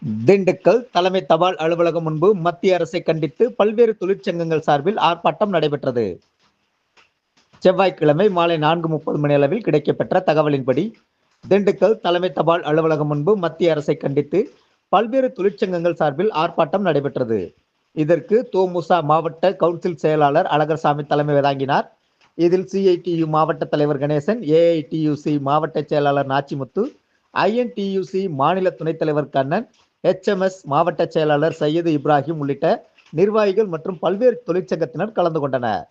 திண்டுக்கல் தலைமை தபால் அலுவலகம் முன்பு மத்திய அரசை கண்டித்து பல்வேறு தொழிற்சங்கங்கள் சார்பில் ஆர்ப்பாட்டம் நடைபெற்றது. செவ்வாய்க்கிழமை மாலை 4:30 மணியளவில் கிடைக்கப்பெற்ற தகவலின்படி திண்டுக்கல் தலைமை தபால் அலுவலகம் முன்பு மத்திய அரசை கண்டித்து பல்வேறு தொழிற்சங்கங்கள் சார்பில் ஆர்ப்பாட்டம் நடைபெற்றது. இதற்கு தொமுச மாவட்ட கவுன்சில் செயலாளர் அழகர்சாமி தலைமை தாங்கினார். இதில் சிஐடியு மாவட்ட தலைவர் கணேசன், ஏஐடியுசி மாவட்ட செயலாளர் நாச்சிமுத்து, ஐஎன்டியுசி மாநில துணைத் தலைவர் கண்ணன், HMS மாவட்ட செயலாளர் சையது இப்ராஹிம் உள்ளிட்ட நிர்வாகிகள் மற்றும் பல்வேறு தொழிற்சங்கத்தினர் கலந்து கொண்டனர்.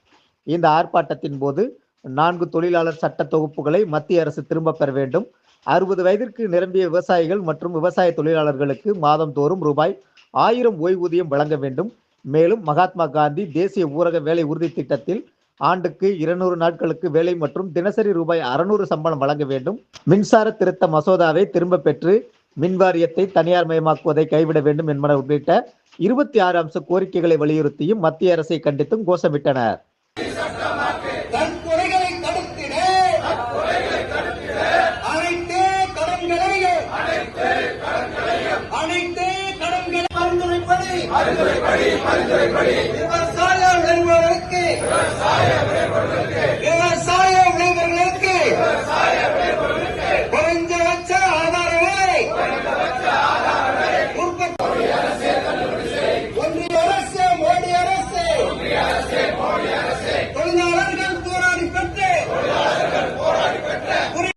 இந்த ஆர்ப்பாட்டத்தின் போது 4 தொழிலாளர் சட்ட தொகுப்புகளை மத்திய அரசு திரும்ப பெற வேண்டும், 60 வயதிற்கு நிரம்பிய விவசாயிகள் மற்றும் விவசாய தொழிலாளர்களுக்கு மாதந்தோறும் ₹1000 ஓய்வூதியம் வழங்க வேண்டும், மேலும் மகாத்மா காந்தி தேசிய ஊரக வேலை உறுதி திட்டத்தில் ஆண்டுக்கு 200 நாட்களுக்கு வேலை மற்றும் தினசரி ₹600 சம்பளம் வழங்க வேண்டும், மின்சார திருத்த மசோதாவை திரும்ப பெற்று மின்வாரியத்தை தனியார் மயமாக்குவதை கைவிட வேண்டும் என்பன உள்ளிட்ட 26 அம்ச கோரிக்கைகளை வலியுறுத்தியும் மத்திய அரசை கண்டித்தும் கோஷமிட்டனர். விவசாய விளைபொருளுக்கு